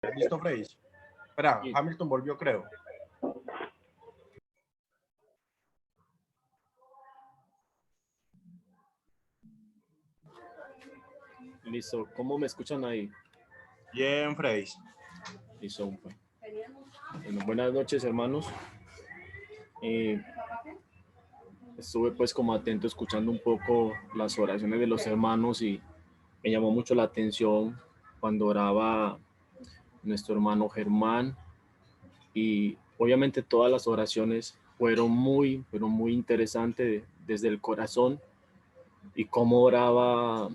¿Listo, Frey? Espera, Sí. Hamilton volvió, creo. Listo. ¿Cómo me escuchan ahí? Bien, Frey. Listo. Bueno, buenas noches, hermanos. Estuve pues como atento escuchando un poco las oraciones de los hermanos y me llamó mucho la atención cuando oraba nuestro hermano Germán, y obviamente todas las oraciones fueron muy, pero muy interesantes desde el corazón, y cómo oraba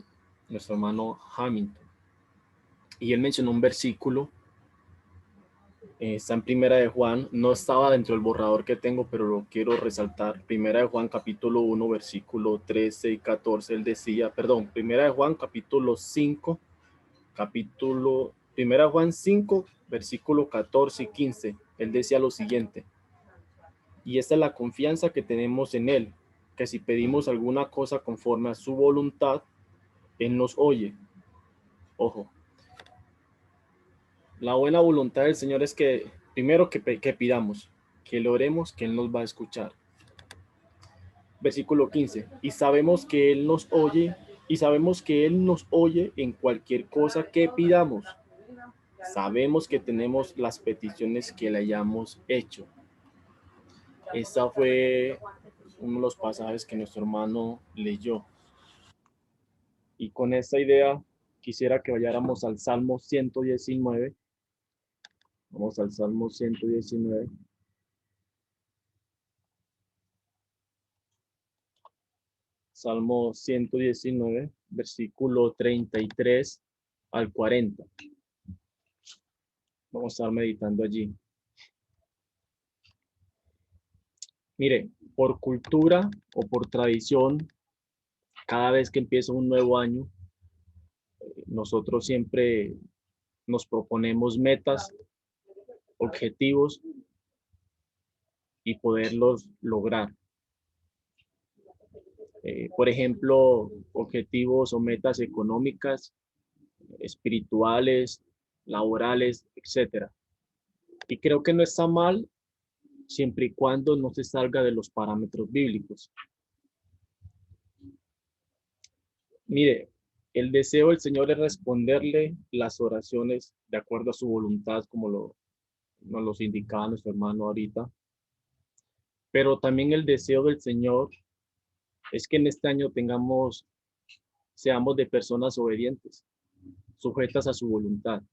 nuestro hermano Hamilton. Y él mencionó un versículo, está en Primera de Juan, no estaba dentro del borrador que tengo, pero lo quiero resaltar. Primera de Juan capítulo 1, versículo 13 y 14, él decía, perdón, Primera de Juan capítulo 5, Primera de Juan 5, versículo 14 y 15, él decía lo siguiente: y esta es la confianza que tenemos en Él, que si pedimos alguna cosa conforme a su voluntad, Él nos oye. Ojo, la buena voluntad del Señor es que, primero, que pidamos, que le oremos, que Él nos va a escuchar. Versículo 15, y sabemos que Él nos oye, en cualquier cosa que pidamos. Sabemos que tenemos las peticiones que le hayamos hecho. Esta fue uno de los pasajes que nuestro hermano leyó. Y con esta idea quisiera que vayáramos al Salmo 119. Vamos al Salmo 119. Salmo 119, versículo 33 al 40. Vamos a estar meditando allí. Mire, por cultura o por tradición, cada vez que empieza un nuevo año, nosotros siempre nos proponemos metas, objetivos y poderlos lograr. Por ejemplo, objetivos o metas económicas, espirituales, laborales, etcétera. Y creo que no está mal siempre y cuando no se salga de los parámetros bíblicos. Mire, el deseo del Señor es responderle las oraciones de acuerdo a su voluntad, como nos los indicaba nuestro hermano ahorita. Pero también el deseo del Señor es que en este año seamos de personas obedientes, sujetas a su voluntad.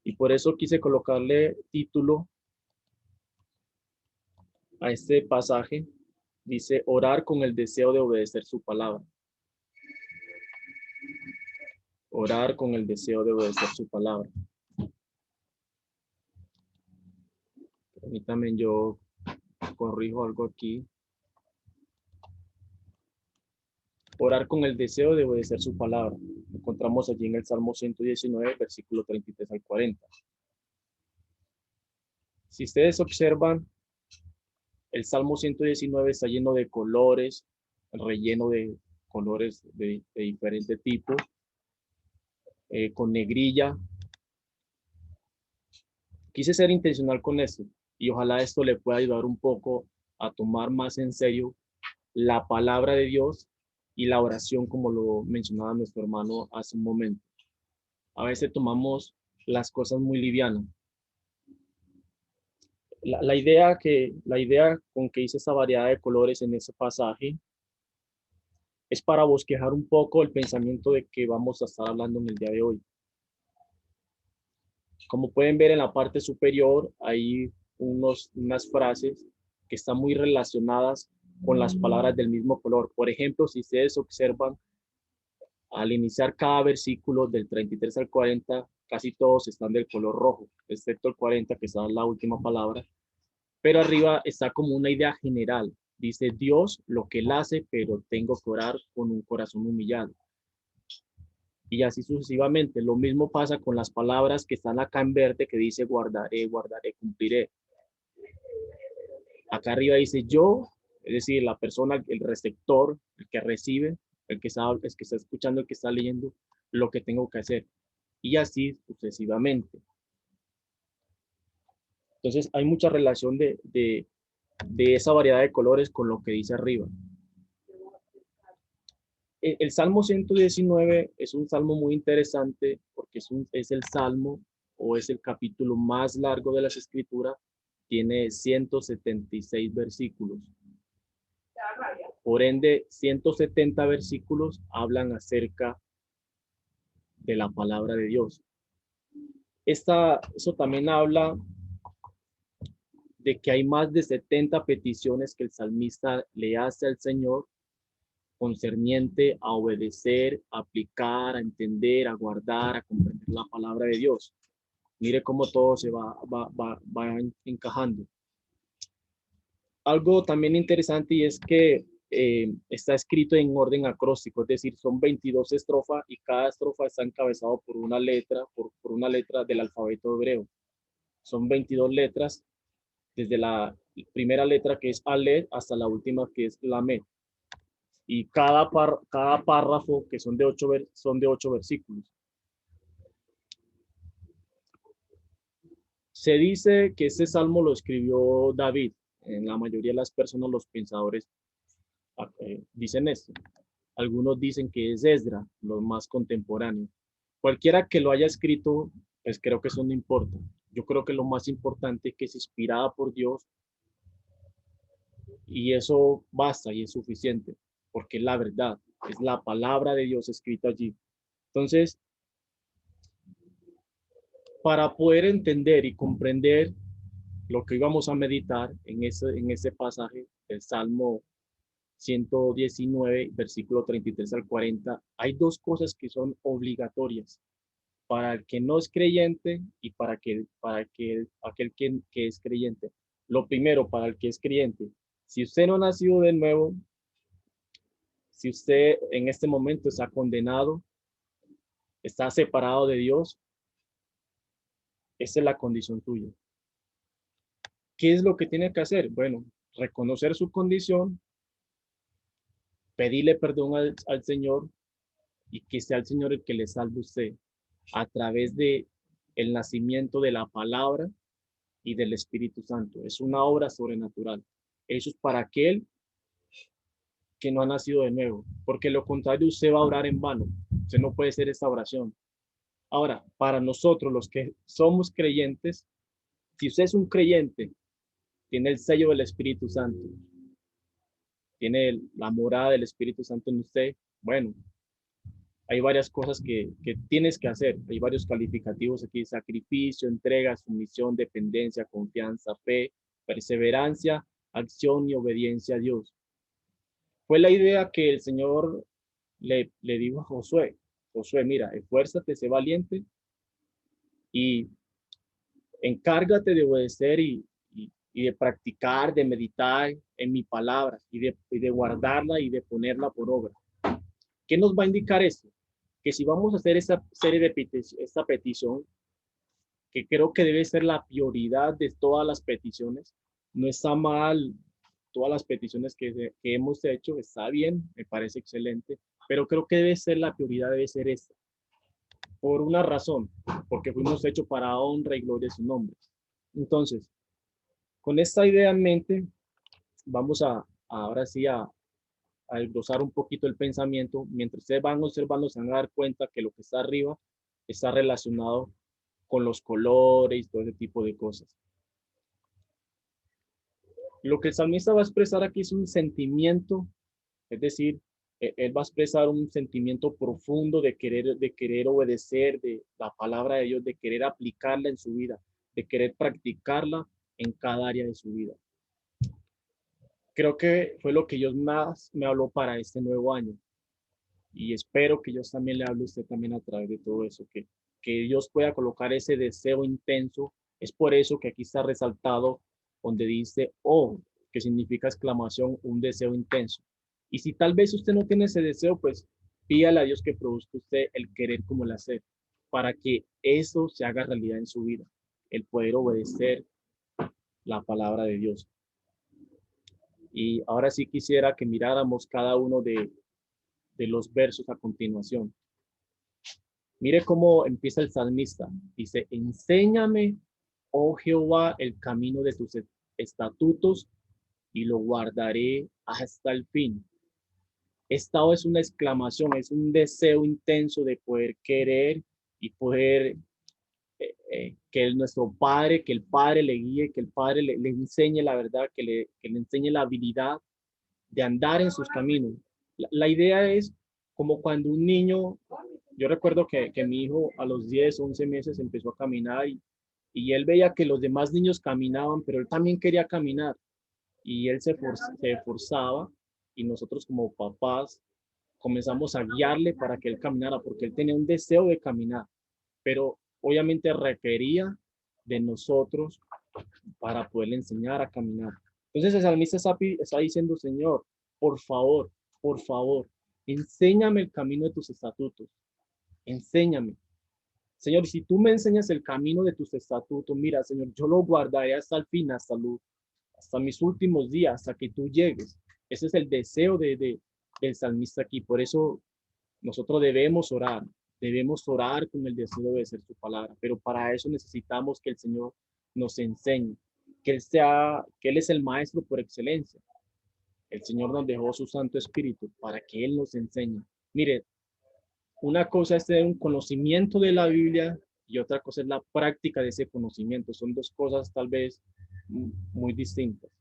Y por eso quise colocarle título a este pasaje. Dice, orar con el deseo de obedecer su palabra. Orar con el deseo de obedecer su palabra. Permítame, yo corrijo algo aquí. Orar con el deseo de obedecer su palabra. Lo encontramos allí en el Salmo 119, versículo 33 al 40. Si ustedes observan, el Salmo 119 está lleno de colores, relleno de colores de diferente tipo, con negrilla. Quise ser intencional con esto y ojalá esto le pueda ayudar un poco a tomar más en serio la palabra de Dios y la oración, como lo mencionaba nuestro hermano hace un momento. A veces tomamos las cosas muy livianas. La idea con que hice esa variedad de colores en ese pasaje es para bosquejar un poco el pensamiento de que vamos a estar hablando en el día de hoy. Como pueden ver en la parte superior, hay unas frases que están muy relacionadas con las palabras del mismo color. Por ejemplo, si ustedes observan, al iniciar cada versículo del 33 al 40, casi todos están del color rojo, excepto el 40, que está en la última palabra. Pero arriba está como una idea general. Dice Dios lo que Él hace, pero tengo que orar con un corazón humillado. Y así sucesivamente. Lo mismo pasa con las palabras que están acá en verde, que dice guardaré, guardaré, cumpliré. Acá arriba dice yo, es decir, la persona, el receptor, el que recibe, el que está escuchando, el que está leyendo, lo que tengo que hacer. y así sucesivamente. Entonces hay mucha relación de esa variedad de colores con lo que dice arriba. El Salmo 119 es un salmo muy interesante porque es el salmo o es el capítulo más largo de las Escrituras. Tiene 176 versículos. Por ende, 170 versículos hablan acerca de la palabra de Dios. Eso también habla de que hay más de 70 peticiones que el salmista le hace al Señor concerniente a obedecer, a aplicar, a entender, a guardar, a comprender la palabra de Dios. Mire cómo todo se va encajando. Algo también interesante y es que está escrito en orden acróstico, es decir, son 22 estrofas y cada estrofa está encabezado por una letra, por una letra del alfabeto hebreo. Son 22 letras, desde la primera letra que es Aleph hasta la última que es Lamed. Y cada párrafo, que son de 8 versículos. Se dice que este salmo lo escribió David. En la mayoría de las personas, los pensadores dicen esto. Algunos dicen que es Esdras, los más contemporáneos. Cualquiera que lo haya escrito, pues creo que eso no importa. Yo creo que lo más importante es que es inspirada por Dios y eso basta y es suficiente, porque es la verdad, es la palabra de Dios escrita allí. Entonces, para poder entender y comprender lo que íbamos a meditar en ese pasaje del Salmo 119, versículo 33 al 40, hay dos cosas que son obligatorias para el que no es creyente y aquel que es creyente. Lo primero, para el que es creyente, si usted no ha nacido de nuevo, si usted en este momento está condenado, está separado de Dios, esa es la condición tuya. ¿Qué es lo que tiene que hacer? Bueno, reconocer su condición, pedirle perdón al Señor y que sea el Señor el que le salve a usted a través de el nacimiento de la palabra y del Espíritu Santo. Es una obra sobrenatural. Eso es para aquel que no ha nacido de nuevo, porque lo contrario usted va a orar en vano. Usted no puede hacer esta oración. Ahora, para nosotros los que somos creyentes, si usted es un creyente, tiene el sello del Espíritu Santo, tiene la morada del Espíritu Santo en usted, bueno, hay varias cosas que tienes que hacer. Hay varios calificativos aquí: sacrificio, entrega, sumisión, dependencia, confianza, fe, perseverancia, acción y obediencia a Dios. Fue la idea que el Señor le dijo a Josué. Josué, mira, esfuérzate, sé valiente y encárgate de obedecer y de practicar, de meditar en mi palabra y de guardarla y de ponerla por obra. ¿Qué nos va a indicar esto? Que si vamos a hacer esta petición, que creo que debe ser la prioridad de todas las peticiones, no está mal, todas las peticiones que hemos hecho, está bien, me parece excelente, pero creo que debe ser la prioridad, debe ser esta, por una razón, porque fuimos hechos para honra y gloria de su nombre. Entonces, con esta idea en mente, vamos ahora sí a desglosar un poquito el pensamiento. Mientras ustedes van observando, se van a dar cuenta que lo que está arriba está relacionado con los colores y todo ese tipo de cosas. Lo que el salmista va a expresar aquí es un sentimiento, es decir, él va a expresar un sentimiento profundo de querer obedecer de la palabra de Dios, de querer aplicarla en su vida, de querer practicarla en cada área de su vida. Creo que fue lo que Dios más me habló para este nuevo año. Y espero que Dios también le hable a usted también a través de todo eso, que Dios pueda colocar ese deseo intenso. Es por eso que aquí está resaltado donde dice, oh, que significa exclamación, un deseo intenso. Y si tal vez usted no tiene ese deseo, pues pídale a Dios que produzca usted el querer como el hacer, para que eso se haga realidad en su vida, el poder obedecer la palabra de Dios. Y ahora sí quisiera que miráramos cada uno de los versos a continuación. Mire cómo empieza el salmista. Dice, enséñame, oh Jehová, el camino de tus estatutos y lo guardaré hasta el fin. Esta es una exclamación, es un deseo intenso de poder querer y poder que nuestro Padre, que el Padre le guíe, que el Padre le enseñe la verdad, que le enseñe la habilidad de andar en sus caminos. La idea es como cuando un niño, yo recuerdo que mi hijo a los 10, 11 meses empezó a caminar y él veía que los demás niños caminaban, pero él también quería caminar y él se esforzaba y nosotros como papás comenzamos a guiarle para que él caminara, porque él tenía un deseo de caminar, pero obviamente requería de nosotros para poderle enseñar a caminar. Entonces el salmista está diciendo, Señor, por favor, enséñame el camino de tus estatutos, enséñame. Señor, si tú me enseñas el camino de tus estatutos, mira, Señor, yo lo guardaré hasta el fin, hasta mis últimos días, hasta que tú llegues. Ese es el deseo del salmista aquí. Por eso nosotros debemos orar con el deseo de obedecer su palabra, pero para eso necesitamos que el Señor nos enseñe, que Él es el maestro por excelencia. El Señor nos dejó su Santo Espíritu para que Él nos enseñe. Mire, una cosa es tener un conocimiento de la Biblia y otra cosa es la práctica de ese conocimiento. Son dos cosas tal vez muy distintas.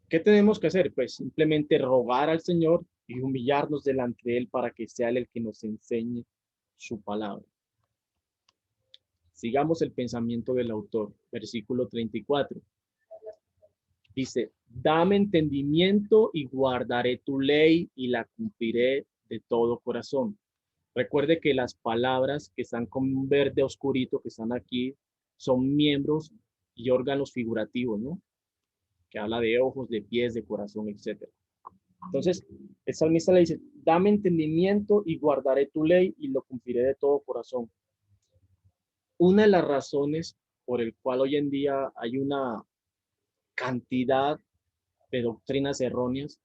¿Qué tenemos que hacer? Pues simplemente rogar al Señor y humillarnos delante de Él para que sea Él el que nos enseñe su palabra. Sigamos el pensamiento del autor, versículo 34. Dice, dame entendimiento y guardaré tu ley y la cumpliré de todo corazón. Recuerde que las palabras que están con un verde oscurito, que están aquí, son miembros y órganos figurativos, ¿no? Que habla de ojos, de pies, de corazón, etc. Entonces, el salmista le dice, dame entendimiento y guardaré tu ley y lo cumpliré de todo corazón. Una de las razones por el cual hoy en día hay una cantidad de doctrinas erróneas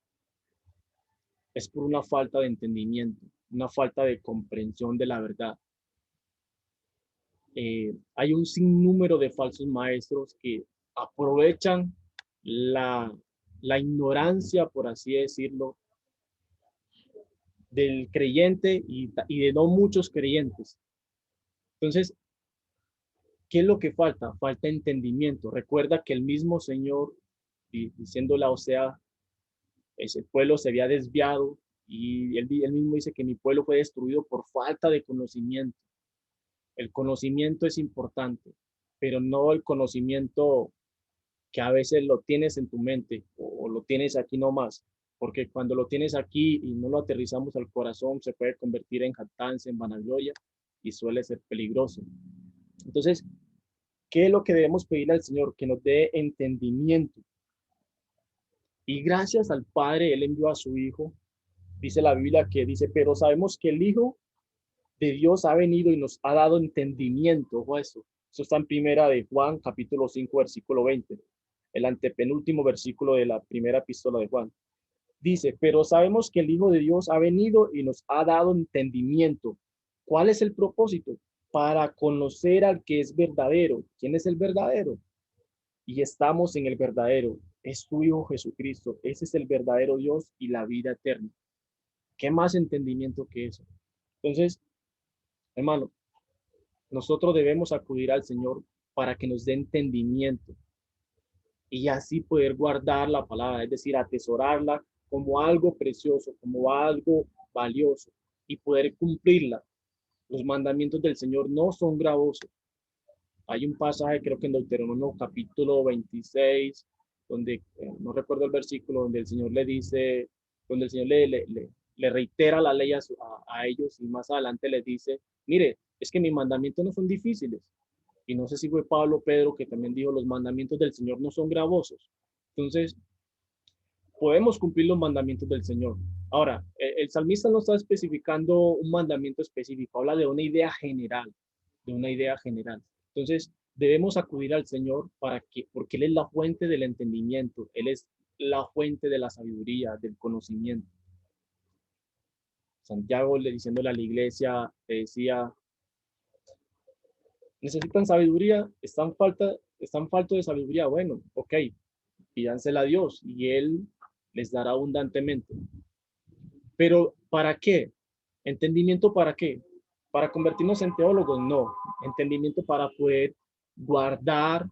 es por una falta de entendimiento, una falta de comprensión de la verdad. Hay un sinnúmero de falsos maestros que aprovechan la ignorancia, por así decirlo, del creyente y de no muchos creyentes. Entonces, ¿qué es lo que falta? Falta entendimiento. Recuerda que el mismo Señor, diciéndole a Osea, ese pueblo se había desviado y él mismo dice que mi pueblo fue destruido por falta de conocimiento. El conocimiento es importante, pero no el conocimiento que a veces lo tienes en tu mente o lo tienes aquí nomás, porque cuando lo tienes aquí y no lo aterrizamos al corazón, se puede convertir en jactancia, en vanagloria y suele ser peligroso. Entonces, ¿qué es lo que debemos pedirle al Señor? Que nos dé entendimiento. Y gracias al Padre, Él envió a su Hijo. Dice la Biblia que dice, pero sabemos que el Hijo de Dios ha venido y nos ha dado entendimiento. Ojo, eso está en primera de Juan, capítulo 5, versículo 20. El antepenúltimo versículo de la primera epístola de Juan. Dice, pero sabemos que el Hijo de Dios ha venido y nos ha dado entendimiento. ¿Cuál es el propósito? Para conocer al que es verdadero. ¿Quién es el verdadero? Y estamos en el verdadero. Es tu Hijo Jesucristo. Ese es el verdadero Dios y la vida eterna. ¿Qué más entendimiento que eso? Entonces, hermano, nosotros debemos acudir al Señor para que nos dé entendimiento y así poder guardar la palabra, es decir, atesorarla como algo precioso, como algo valioso y poder cumplirla. Los mandamientos del Señor no son gravosos. Hay un pasaje, creo que en Deuteronomio capítulo 26, donde, no recuerdo el versículo, donde el Señor le dice, donde el Señor le reitera la ley a ellos y más adelante les dice, mire, es que mis mandamientos no son difíciles. Y no sé si fue Pablo o Pedro que también dijo, los mandamientos del Señor no son gravosos. Entonces, podemos cumplir los mandamientos del Señor. Ahora, el salmista no está especificando un mandamiento específico, habla de una idea general, de una idea general. Entonces, debemos acudir al Señor porque Él es la fuente del entendimiento, Él es la fuente de la sabiduría, del conocimiento. Santiago le diciéndole a la iglesia, le decía, necesitan sabiduría, están faltos de sabiduría. Bueno, ok, pídansela a Dios y Él les dará abundantemente. Pero ¿para qué? ¿Entendimiento para qué? ¿Para convertirnos en teólogos? No. Entendimiento para poder guardar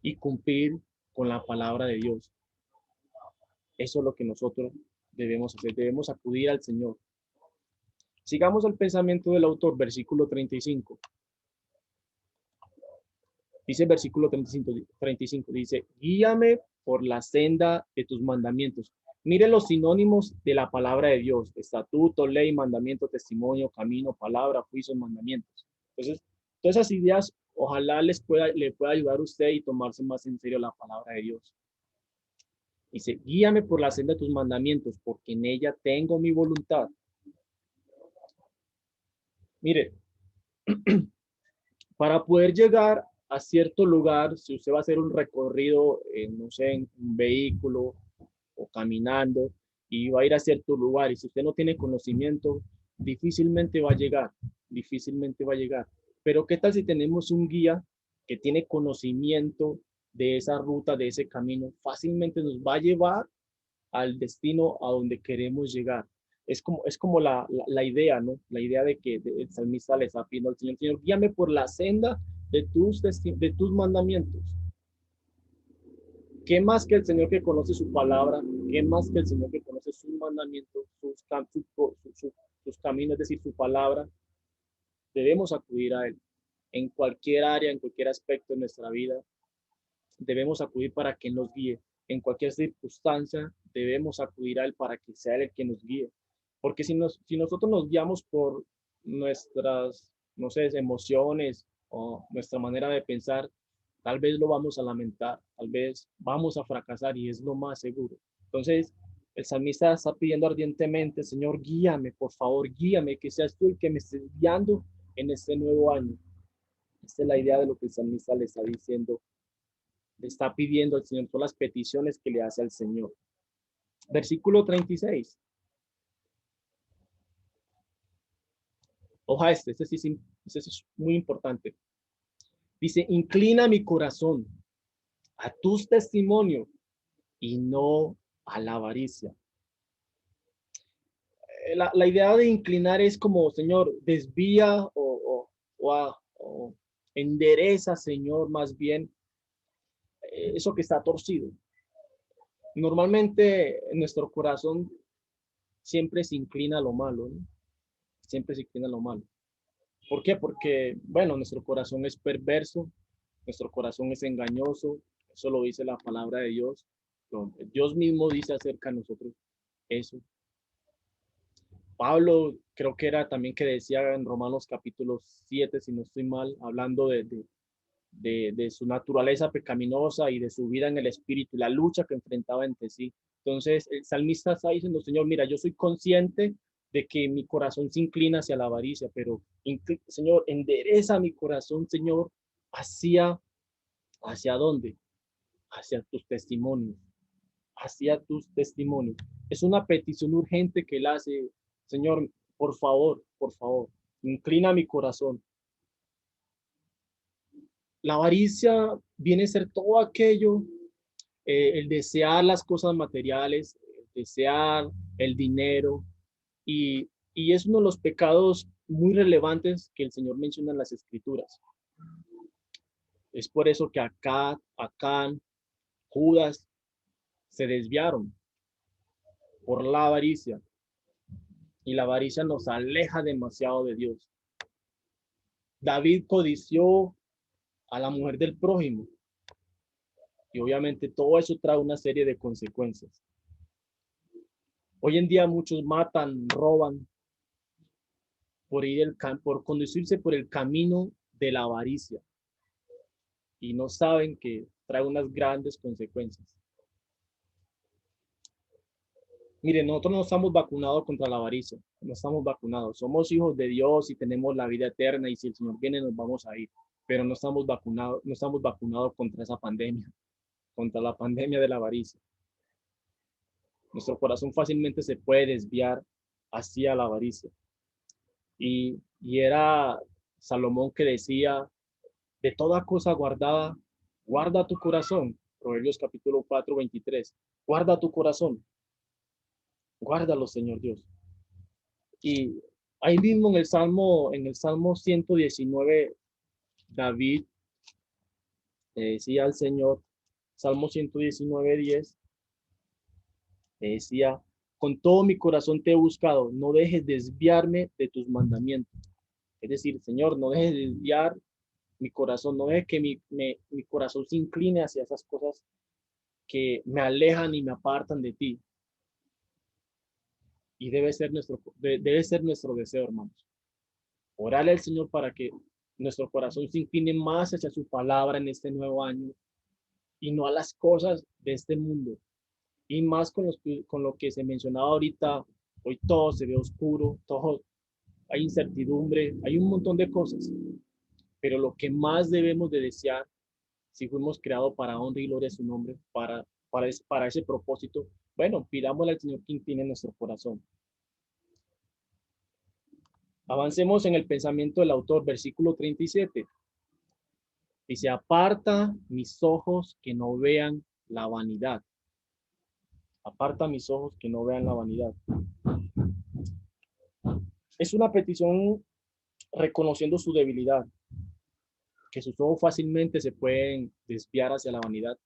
y cumplir con la palabra de Dios. Eso es lo que nosotros debemos hacer. Debemos acudir al Señor. Sigamos el pensamiento del autor, versículo 35. Dice el versículo 35, dice, guíame por la senda de tus mandamientos. Mire los sinónimos de la palabra de Dios: estatuto, ley, mandamiento, testimonio, camino, palabra, juicio, mandamientos. Entonces, todas esas ideas, ojalá le pueda ayudar a usted y tomarse más en serio la palabra de Dios. Dice, guíame por la senda de tus mandamientos, porque en ella tengo mi voluntad. Mire, para poder llegar a cierto lugar, si usted va a hacer un recorrido, no sé, en un vehículo o caminando, y va a ir a cierto lugar, y si usted no tiene conocimiento, difícilmente va a llegar, difícilmente va a llegar. Pero ¿qué tal si tenemos un guía que tiene conocimiento de esa ruta, de ese camino? Fácilmente nos va a llevar al destino a donde queremos llegar. Es como la idea, ¿no? La idea de que el salmista le está pidiendo al Señor, Señor, guíame por la senda de tus mandamientos. ¿Qué más que el Señor que conoce su palabra? ¿Qué más que el Señor que conoce sus mandamientos, sus caminos, es decir, su palabra? Debemos acudir a Él. En cualquier área, en cualquier aspecto de nuestra vida, debemos acudir para que nos guíe. En cualquier circunstancia, debemos acudir a Él para que sea Él el que nos guíe. Porque si nosotros nos guiamos por nuestras, no sé, emociones o nuestra manera de pensar, tal vez lo vamos a lamentar, tal vez vamos a fracasar y es lo más seguro. Entonces, el salmista está pidiendo ardientemente, Señor, guíame, por favor, guíame, que seas tú el que me estés guiando en este nuevo año. Esta es la idea de lo que el salmista le está diciendo, le está pidiendo al Señor, son las peticiones que le hace al Señor. Versículo 36. Oja este sí es muy importante. Dice, inclina mi corazón a tus testimonios y no a la avaricia. La idea de inclinar es como, Señor, desvía o endereza, Señor, más bien eso que está torcido. Normalmente en nuestro corazón siempre se inclina a lo malo, ¿no? Siempre se inclina a lo malo. ¿Por qué? Porque, bueno, nuestro corazón es perverso, nuestro corazón es engañoso, eso lo dice la palabra de Dios. Dios mismo dice acerca de nosotros eso. Pablo creo que era también que decía en Romanos capítulo 7, si no estoy mal, hablando de su naturaleza pecaminosa y de su vida en el espíritu, la lucha que enfrentaba entre sí. Entonces el salmista está diciendo, Señor, mira, yo soy consciente de que mi corazón se inclina hacia la avaricia, pero Señor, endereza mi corazón, Señor, ¿hacia dónde? Hacia tus testimonios, hacia tus testimonios. Es una petición urgente que él hace, Señor, por favor, inclina mi corazón. La avaricia viene a ser todo aquello, el desear las cosas materiales, el desear el dinero, y es uno de los pecados muy relevantes que el Señor menciona en las Escrituras. Es por eso que Acán, Judas se desviaron por la avaricia, y la avaricia nos aleja demasiado de Dios. David codició a la mujer del prójimo, y obviamente todo eso trae una serie de consecuencias. Hoy en día muchos matan, roban por conducirse por el camino de la avaricia, y no saben que trae unas grandes consecuencias. Miren, nosotros no estamos vacunados contra la avaricia, no estamos vacunados. Somos hijos de Dios y tenemos la vida eterna, y si el Señor viene nos vamos a ir, pero no estamos vacunados contra esa pandemia, contra la pandemia de la avaricia. Nuestro corazón fácilmente se puede desviar hacia la avaricia. Y era Salomón que decía, de toda cosa guardada, guarda tu corazón. Proverbios capítulo 4, 23. Guarda tu corazón. Guárdalo, Señor Dios. Y ahí mismo en el Salmo 119, David le decía al Señor, Salmo 119:10, le decía, con todo mi corazón te he buscado, no dejes desviarme de tus mandamientos. Es decir, Señor, no dejes desviar mi corazón, no dejes que mi corazón se incline hacia esas cosas que me alejan y me apartan de ti. Y debe ser nuestro deseo, hermanos. Orarle al Señor para que nuestro corazón se incline más hacia su palabra en este nuevo año y no a las cosas de este mundo. Y más con lo que se mencionaba ahorita, hoy todo se ve oscuro, todo hay incertidumbre, hay un montón de cosas. Pero lo que más debemos de desear, si fuimos creados para honra y gloria a su nombre, para ese propósito, bueno, pidámosle al Señor que incline nuestro corazón. Avancemos en el pensamiento del autor, versículo 37. Dice, aparta mis ojos que no vean la vanidad. Aparta mis ojos que no vean la vanidad. Es una petición reconociendo su debilidad, que sus ojos fácilmente se pueden desviar hacia la vanidad.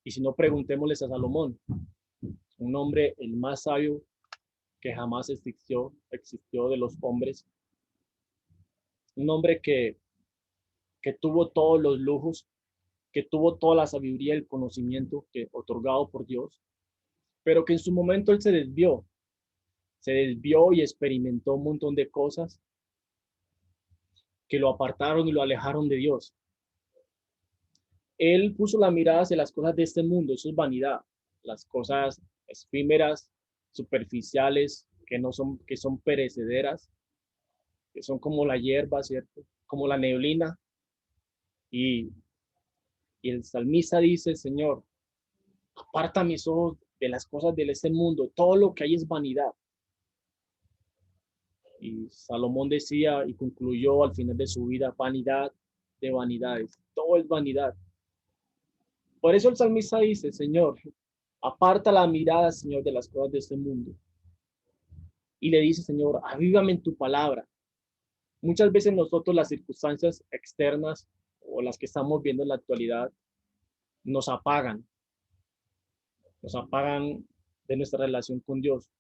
Y si no, preguntémosles a Salomón, un hombre el más sabio que jamás existió de los hombres, un hombre que tuvo todos los lujos, que tuvo toda la sabiduría y el conocimiento que otorgado por Dios, pero que en su momento él se desvió y experimentó un montón de cosas que lo apartaron y lo alejaron de Dios. Él puso la mirada hacia las cosas de este mundo, eso es vanidad, las cosas efímeras, superficiales, que son perecederas, que son como la hierba, ¿cierto? Como la neblina. Y, y el salmista dice, Señor, aparta mis ojos de las cosas de este mundo, todo lo que hay es vanidad. Y Salomón decía y concluyó al final de su vida, vanidad de vanidades, todo es vanidad. Por eso el salmista dice, Señor, aparta la mirada, Señor, de las cosas de este mundo. Y le dice, Señor, avívame en tu palabra. Muchas veces nosotros las circunstancias externas o las que estamos viendo en la actualidad nos apagan de nuestra relación con Dios.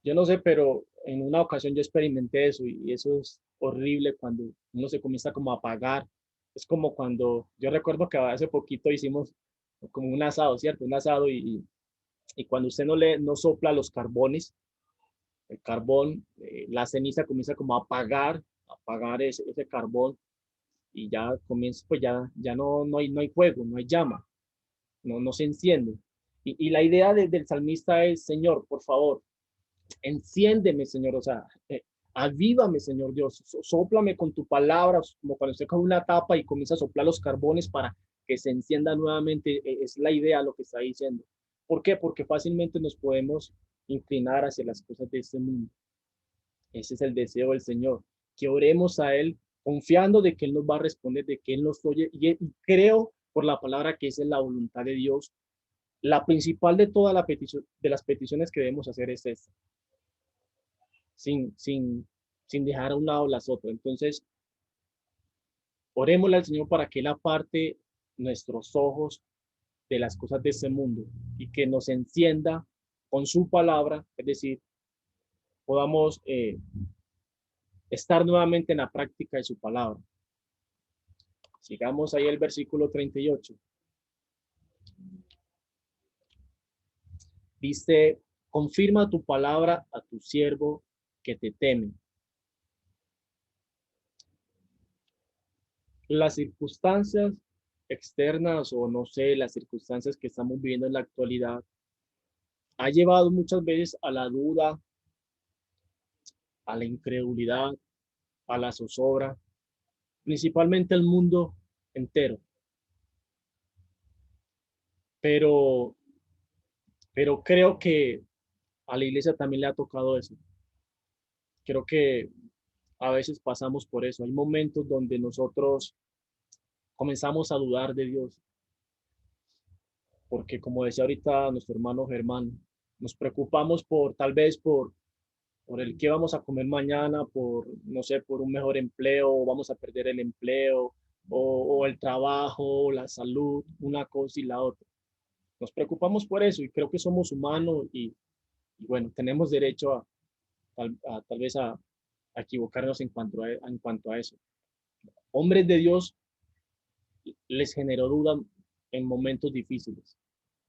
Yo no sé, pero en una ocasión yo experimenté eso y eso es horrible cuando uno se comienza como a apagar. Es como cuando, yo recuerdo que hace poquito hicimos como un asado, ¿cierto? Un asado y cuando usted no sopla los carbones, el carbón, la ceniza comienza como a apagar ese carbón y ya comienza, pues ya no hay fuego, no hay llama, no se enciende. Y la idea del salmista es, Señor, por favor, enciéndeme, Señor, o sea, avívame, Señor Dios, sóplame con tu palabra, como cuando usted coge una tapa y comienza a soplar los carbones para que se encienda nuevamente, es la idea lo que está diciendo. ¿Por qué? Porque fácilmente nos podemos inclinar hacia las cosas de este mundo. Ese es el deseo del Señor, que oremos a Él confiando de que Él nos va a responder, de que Él nos oye, y creo por la palabra que esa es la voluntad de Dios. La principal de todas las peticiones que debemos hacer es esta, sin, sin, sin dejar a un lado las otras. Entonces, orémosle al Señor para que Él aparte nuestros ojos de las cosas de este mundo y que nos encienda con su palabra, es decir, podamos estar nuevamente en la práctica de su palabra. Sigamos ahí el versículo 38. Dice, confirma tu palabra a tu siervo que te teme. Las circunstancias externas o no sé, las circunstancias que estamos viviendo en la actualidad ha llevado muchas veces a la duda, a la incredulidad, a la zozobra, principalmente el mundo entero. Pero, pero creo que A la iglesia también le ha tocado eso. Creo que a veces pasamos por eso. Hay momentos donde nosotros comenzamos a dudar de Dios, porque como decía ahorita nuestro hermano Germán, nos preocupamos por tal vez por el qué vamos a comer mañana, por, no sé, por un mejor empleo, o vamos a perder el empleo, o el trabajo, la salud, una cosa y la otra. Nos preocupamos por eso y creo que somos humanos y bueno, tenemos derecho a tal vez a equivocarnos en cuanto a eso. Hombres de Dios les generó duda en momentos difíciles.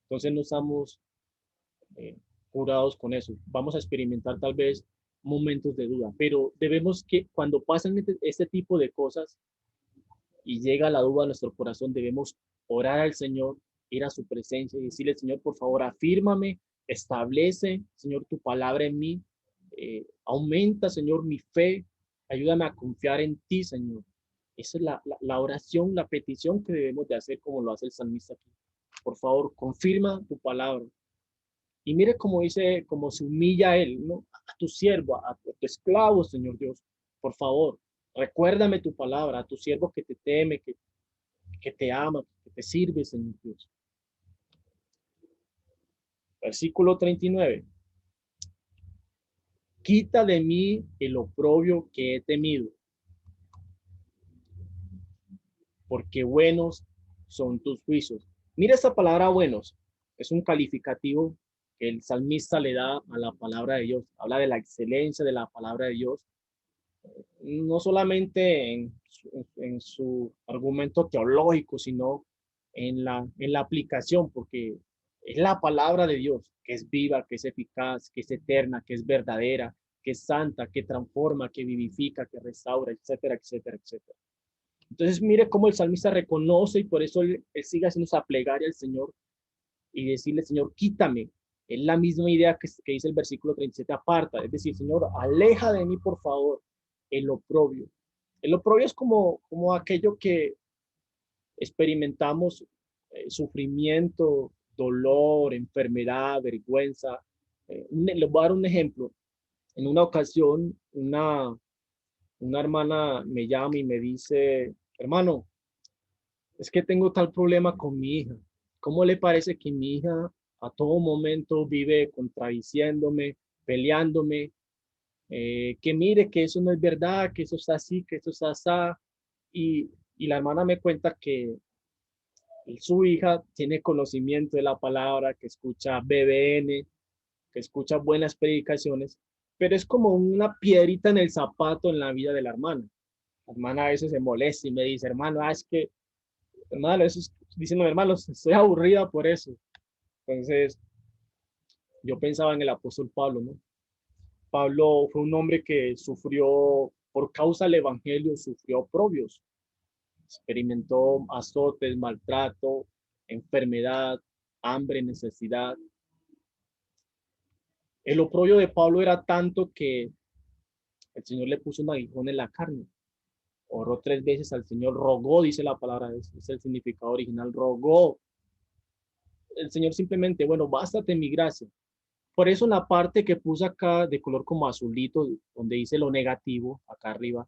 Entonces no estamos curados con eso. Vamos a experimentar tal vez momentos de duda, pero debemos que cuando pasan este tipo de cosas y llega la duda a nuestro corazón, debemos orar al Señor, ir a su presencia y decirle, Señor, por favor, afírmame, establece, Señor, tu palabra en mí, aumenta, Señor, mi fe, ayúdame a confiar en ti, Señor. Esa es la oración, la petición que debemos de hacer como lo hace el salmista aquí. Por favor, confirma tu palabra. Y mire cómo dice, cómo se humilla a él, ¿no? A tu siervo, a tu esclavo, Señor Dios. Por favor, recuérdame tu palabra, a tu siervo que te teme, que te ama, que te sirve, Señor Dios. Versículo 39. Quita de mí el oprobio que he temido, porque buenos son tus juicios. Mira esta palabra buenos. Es un calificativo que el salmista le da a la palabra de Dios. Habla de la excelencia de la palabra de Dios. No solamente en su argumento teológico, sino en la aplicación, porque es la palabra de Dios, que es viva, que es eficaz, que es eterna, que es verdadera, que es santa, que transforma, que vivifica, que restaura, etcétera, etcétera, etcétera. Entonces, mire cómo el salmista reconoce y por eso él sigue haciendo esa plegaria al Señor y decirle, Señor, quítame. Es la misma idea que dice el versículo 37, aparta. Es decir, Señor, aleja de mí, por favor, el oprobio. El oprobio es como aquello que experimentamos, sufrimiento, dolor, enfermedad, vergüenza. Les voy a dar un ejemplo. En una ocasión, una hermana me llama y me dice, hermano, es que tengo tal problema con mi hija. ¿Cómo le parece que mi hija a todo momento vive contradiciéndome, peleándome, que mire que eso no es verdad, que eso está así, que eso está así? Y la hermana me cuenta que su hija tiene conocimiento de la palabra, que escucha BBN, que escucha buenas predicaciones, pero es como una piedrita en el zapato en la vida de la hermana. La hermana a veces se molesta y me dice, hermano, es que, hermano, eso es, diciendo, hermano, estoy aburrida por eso. Entonces, yo pensaba en el apóstol Pablo, ¿no? Pablo fue un hombre que sufrió, por causa del evangelio, sufrió oprobios, experimentó azotes, maltrato, enfermedad, hambre, necesidad. El oprobio de Pablo era tanto que el Señor le puso un aguijón en la carne. Oró 3 veces al Señor, rogó, dice la palabra, es el significado original, rogó. El Señor simplemente, bueno, bástate mi gracia. Por eso en la parte que puse acá de color como azulito, donde dice lo negativo, acá arriba,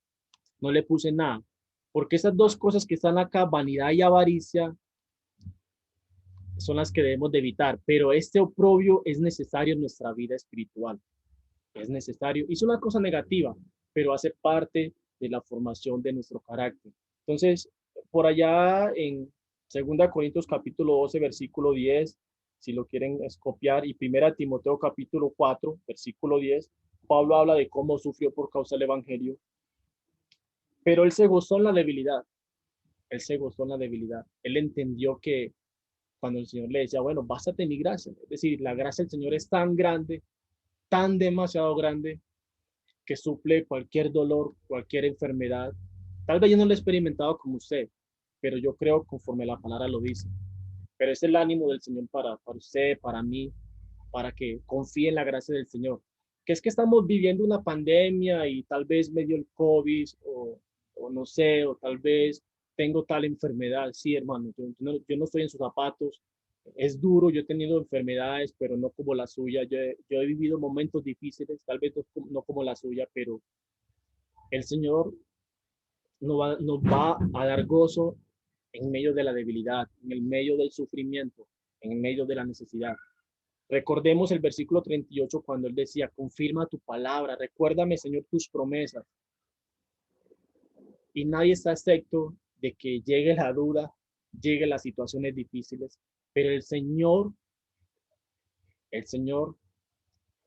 no le puse nada. Porque esas dos cosas que están acá, vanidad y avaricia, son las que debemos de evitar. Pero este oprobio es necesario en nuestra vida espiritual. Es necesario. Es una cosa negativa, pero hace parte de la formación de nuestro carácter. Entonces, por allá en 2 Corintios capítulo 12, versículo 10, si lo quieren copiar, y 1 Timoteo capítulo 4, versículo 10, Pablo habla de cómo sufrió por causa del evangelio, pero él se gozó en la debilidad, él se gozó en la debilidad, él entendió que cuando el Señor le decía, bueno, bástate mi gracia, es decir, la gracia del Señor es tan grande, tan demasiado grande, que suple cualquier dolor, cualquier enfermedad. Tal vez yo no lo he experimentado como usted, pero yo creo conforme la palabra lo dice. Pero es el ánimo del Señor para usted, para mí, para que confíe en la gracia del Señor. Que es que estamos viviendo una pandemia y tal vez me dio el COVID o no sé, o tal vez tengo tal enfermedad. Sí, hermano, yo no estoy en sus zapatos, Es duro, yo he tenido enfermedades, pero no como la suya. Yo he vivido momentos difíciles, tal vez no como la suya, pero el Señor nos va a dar gozo en medio de la debilidad, en el medio del sufrimiento, en el medio de la necesidad. Recordemos el versículo 38 cuando él decía, confirma tu palabra, recuérdame, Señor, tus promesas. Y nadie está excepto de que llegue la duda, llegue las situaciones difíciles, pero el Señor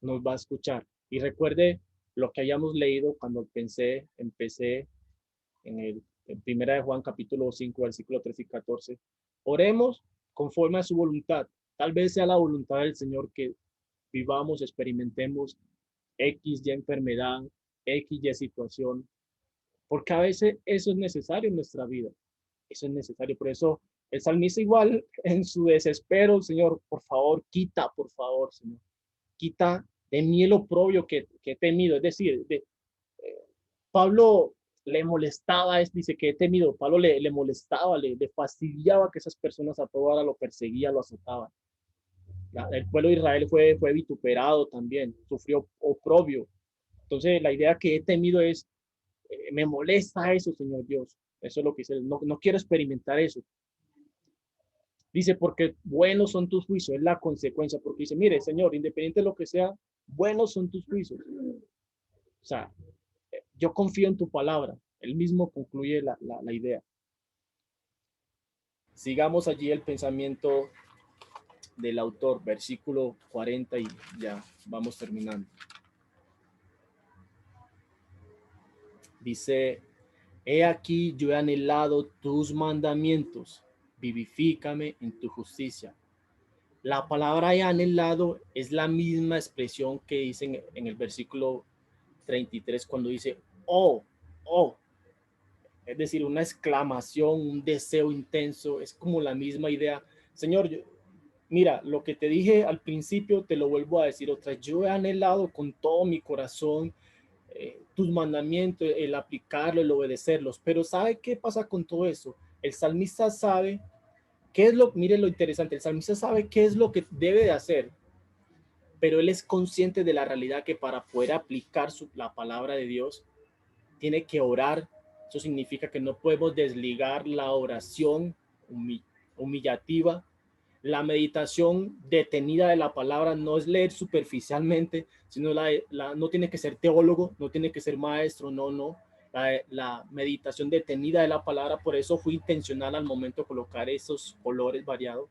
nos va a escuchar. Y recuerde lo que hayamos leído cuando empecé en Primera de Juan capítulo 5, versículo 13 y 14. Oremos conforme a su voluntad. Tal vez sea la voluntad del Señor que vivamos, experimentemos X, Y enfermedad, X, Y situación, porque a veces eso es necesario en nuestra vida. Eso es necesario. Por eso el salmista igual en su desespero, Señor, por favor, quita, por favor, Señor, quita de mí el oprobio que he temido. Es decir, Pablo le molestaba, dice que he temido, Pablo le molestaba, le fastidiaba que esas personas a toda hora lo perseguían, lo azotaban. El pueblo de Israel fue vituperado también, sufrió oprobio. Entonces la idea que he temido es, me molesta eso, Señor Dios. Eso es lo que dice, no quiero experimentar eso. Dice, porque buenos son tus juicios, es la consecuencia, porque dice, mire, Señor, independiente de lo que sea, buenos son tus juicios. O sea, yo confío en tu palabra. Él mismo concluye la idea. Sigamos allí el pensamiento del autor, versículo 40 y ya vamos terminando. Dice, he aquí yo he anhelado tus mandamientos, vivifícame en tu justicia. La palabra he anhelado es la misma expresión que dice en el versículo 33 cuando dice, oh, oh, es decir, una exclamación, un deseo intenso, es como la misma idea. Señor, mira, lo que te dije al principio te lo vuelvo a decir otra vez. Yo he anhelado con todo mi corazón tus mandamientos, el aplicarlo, el obedecerlos. Pero ¿sabe qué pasa con todo eso? El salmista sabe mire lo interesante, el salmista sabe qué es lo que debe de hacer, pero él es consciente de la realidad que para poder aplicar la palabra de Dios, tiene que orar. Eso significa que no podemos desligar la oración humillativa. La meditación detenida de la palabra no es leer superficialmente, sino no tiene que ser teólogo, no tiene que ser maestro, no. La meditación detenida de la palabra, por eso fue intencional al momento de colocar esos colores variados.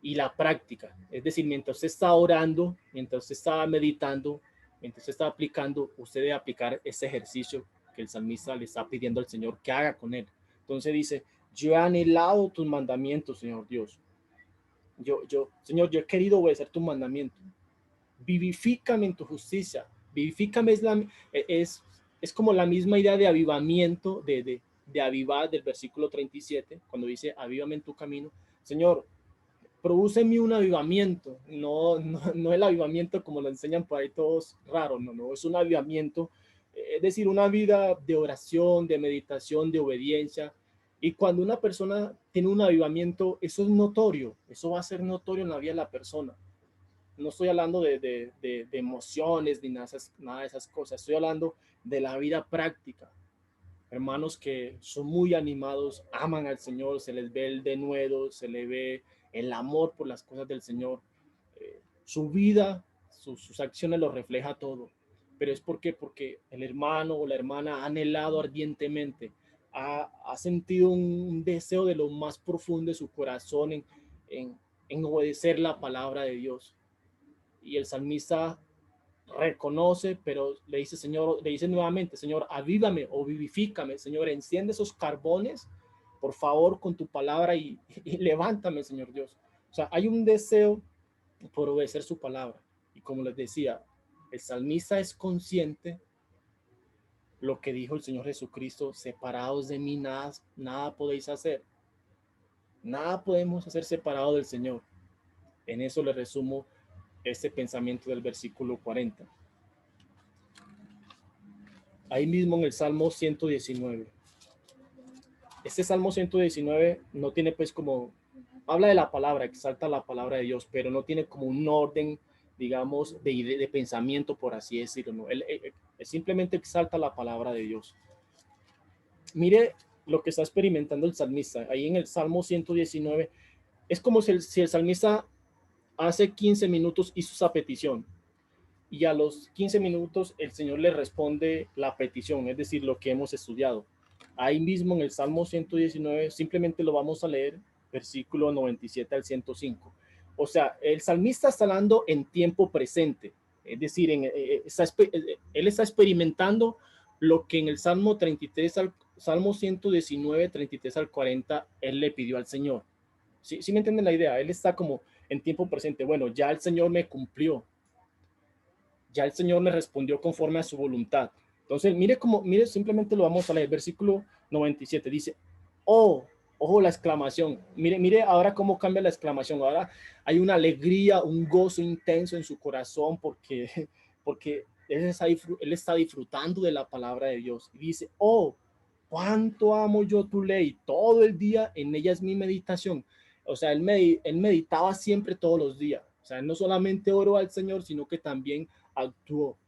Y la práctica, es decir, mientras usted está orando, mientras usted está meditando, mientras usted está aplicando, usted debe aplicar ese ejercicio que el salmista le está pidiendo al Señor que haga con él. Entonces dice, yo he anhelado tus mandamientos, Señor Dios. Señor, yo he querido obedecer tu mandamiento. Vivifícame en tu justicia. Vivifícame es como la misma idea de avivamiento, de avivar del versículo 37, cuando dice, avívame en tu camino. Señor, produce en mí un avivamiento, no el avivamiento como lo enseñan por ahí todos raros, no, es un avivamiento, es decir, una vida de oración, de meditación, de obediencia. Y cuando una persona tiene un avivamiento, eso es notorio, eso va a ser notorio en la vida de la persona. No estoy hablando de emociones ni nada de esas cosas, estoy hablando de la vida práctica. Hermanos que son muy animados, aman al Señor, se les ve el denuedo, se le ve el amor por las cosas del Señor. Su vida, sus acciones lo refleja todo. Pero es porque el hermano o la hermana ha anhelado ardientemente, ha sentido un deseo de lo más profundo de su corazón en obedecer la palabra de Dios. Y el salmista reconoce, pero le dice, Señor, le dice nuevamente, Señor, avívame o vivifícame, Señor, enciende esos carbones, por favor, con tu palabra y levántame, Señor Dios. O sea, hay un deseo por obedecer su palabra. Y como les decía, el salmista es consciente lo que dijo el Señor Jesucristo, separados de mí, nada podéis hacer. Nada podemos hacer separado del Señor. En eso le resumo este pensamiento del versículo 40. Ahí mismo en el Salmo 119. Este Salmo 119 no tiene pues como habla de la palabra, exalta la palabra de Dios, pero no tiene como un orden, digamos, de pensamiento, por así decirlo. ¿No? Él simplemente exalta la palabra de Dios. Mire lo que está experimentando el salmista. Ahí en el Salmo 119, es como si el salmista hace 15 minutos hizo esa petición y a los 15 minutos el Señor le responde la petición, es decir, lo que hemos estudiado. Ahí mismo en el Salmo 119, simplemente lo vamos a leer, versículo 97 al 105. O sea, el salmista está hablando en tiempo presente, es decir, él está experimentando lo que en el Salmo 33 al Salmo 119, 33 al 40, él le pidió al Señor. ¿Sí, sí me entienden la idea? Él está como en tiempo presente. Bueno, ya el Señor me cumplió, ya el Señor me respondió conforme a su voluntad. Entonces, mire, simplemente lo vamos a leer. Versículo 97 dice, oh, ojo la exclamación. Mire ahora cómo cambia la exclamación. Ahora hay una alegría, un gozo intenso en su corazón porque él está disfrutando de la palabra de Dios. Y dice, oh, cuánto amo yo tu ley. Todo el día en ella es mi meditación. O sea, él meditaba siempre todos los días. O sea, él no solamente oró al Señor, sino que también actuó.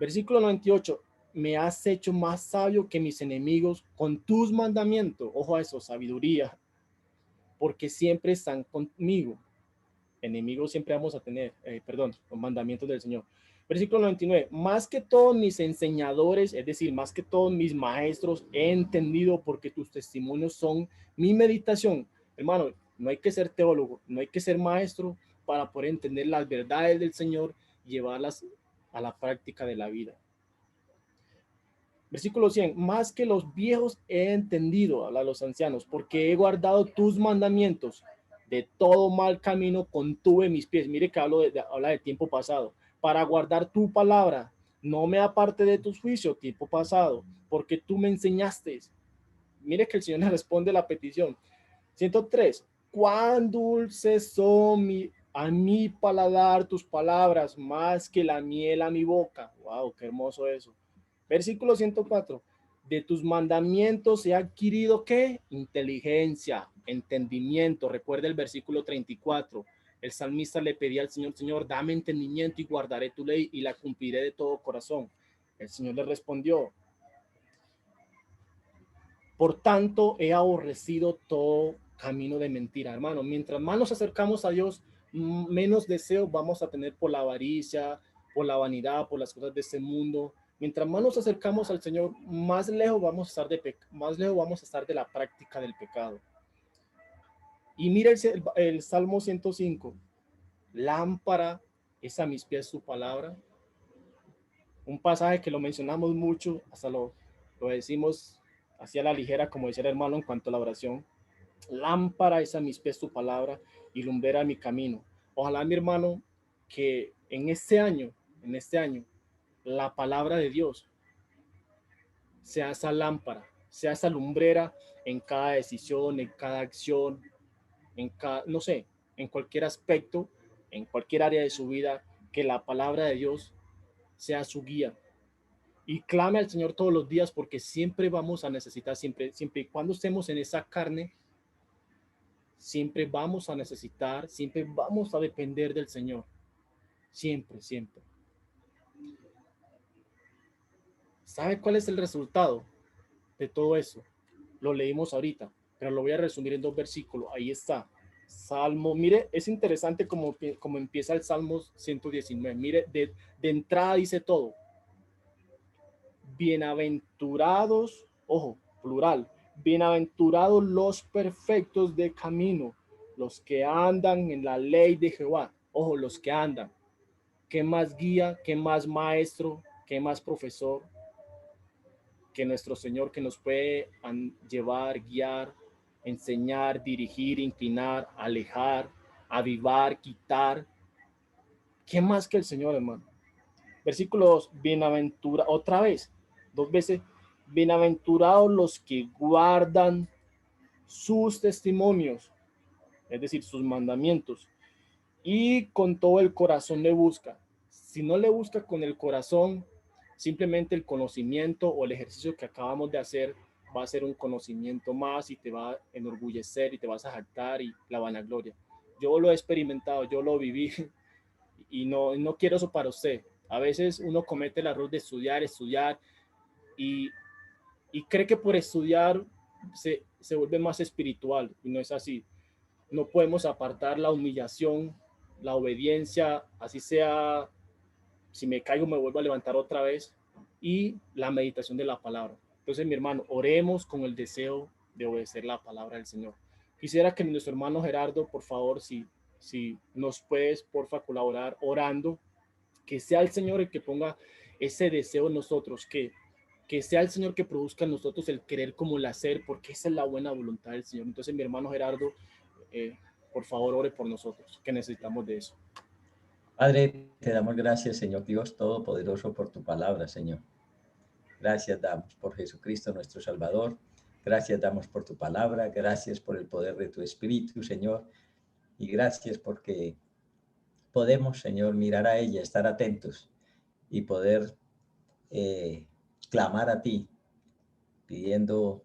Versículo 98. Me has hecho más sabio que mis enemigos con tus mandamientos. Ojo a eso, sabiduría. Porque siempre están conmigo. Enemigos siempre vamos a tener, perdón, los mandamientos del Señor. Versículo 99. Más que todos mis enseñadores, es decir, más que todos mis maestros, he entendido porque tus testimonios son mi meditación. Hermano, no hay que ser teólogo, no hay que ser maestro para poder entender las verdades del Señor y llevarlas a la práctica de la vida. Versículo 100, más que los viejos he entendido, a los ancianos, porque he guardado tus mandamientos. De todo mal camino contuve mis pies. Mire que habla de tiempo pasado. Para guardar tu palabra, no me aparte de tus juicios, tiempo pasado, porque tú me enseñaste. Mire que el Señor le responde la petición. 103, cuán dulces son a mi paladar tus palabras, más que la miel a mi boca. Wow, qué hermoso eso. Versículo 104. De tus mandamientos he adquirido ¿qué? Inteligencia, entendimiento. Recuerda el versículo 34. El salmista le pedía al Señor, Señor, dame entendimiento y guardaré tu ley y la cumpliré de todo corazón. El Señor le respondió, por tanto he aborrecido todo camino de mentira. Hermano, mientras más nos acercamos a Dios, menos deseo vamos a tener por la avaricia, por la vanidad, por las cosas de este mundo. Mientras más nos acercamos al Señor, más lejos vamos a estar más lejos vamos a estar de la práctica del pecado. Y mira el Salmo 105. Lámpara es a mis pies su palabra. Un pasaje que lo mencionamos mucho, hasta lo decimos hacia la ligera, como decía el hermano en cuanto a la oración. Lámpara es a mis pies tu palabra y lumbrera mi camino. Ojalá, mi hermano, que en este año, la palabra de Dios sea esa lámpara, sea esa lumbrera en cada decisión, en cada acción, en cada, no sé, en cualquier aspecto, en cualquier área de su vida, que la palabra de Dios sea su guía. Y clame al Señor todos los días porque siempre vamos a necesitar, siempre y cuando estemos en esa carne, siempre vamos a necesitar, siempre vamos a depender del Señor. Siempre, siempre. ¿Sabe cuál es el resultado de todo eso? Lo leímos ahorita, pero lo voy a resumir en 2 versículos. Ahí está. Salmo, mire, es interesante como empieza el Salmo 119. Mire, de entrada dice todo. Bienaventurados, ojo, plural, bienaventurados los perfectos de camino, los que andan en la ley de Jehová. Ojo, los que andan. ¿Qué más guía, qué más maestro, qué más profesor que nuestro Señor, que nos puede llevar, guiar, enseñar, dirigir, inclinar, alejar, avivar, quitar? ¿Qué más que el Señor, hermano? Versículo 2, bienaventura, otra vez, 2 veces, bienaventurados los que guardan sus testimonios, es decir, sus mandamientos, y con todo el corazón le busca. Si no le busca con el corazón, simplemente el conocimiento o el ejercicio que acabamos de hacer va a ser un conocimiento más y te va a enorgullecer y te vas a jactar y la vanagloria. Yo lo he experimentado, yo lo viví y no quiero eso para usted. A veces uno comete el error de estudiar y, y cree que por estudiar se vuelve más espiritual y no es así. No podemos apartar la humillación, la obediencia, así sea, si me caigo me vuelvo a levantar otra vez, y la meditación de la palabra. Entonces, mi hermano, oremos con el deseo de obedecer la palabra del Señor. Quisiera que nuestro hermano Gerardo, por favor, si nos puedes, porfa, colaborar orando, que sea el Señor el que ponga ese deseo en nosotros, que sea el Señor que produzca en nosotros el querer como el hacer, porque esa es la buena voluntad del Señor. Entonces, mi hermano Gerardo, eh, por favor, ore por nosotros, que necesitamos de eso. Padre, te damos gracias, Señor Dios Todopoderoso, por tu palabra, Señor. Gracias damos por Jesucristo, nuestro Salvador. Gracias damos por tu palabra. Gracias por el poder de tu Espíritu, Señor. Y gracias porque podemos, Señor, mirar a ella, estar atentos y poder clamar a ti, pidiendo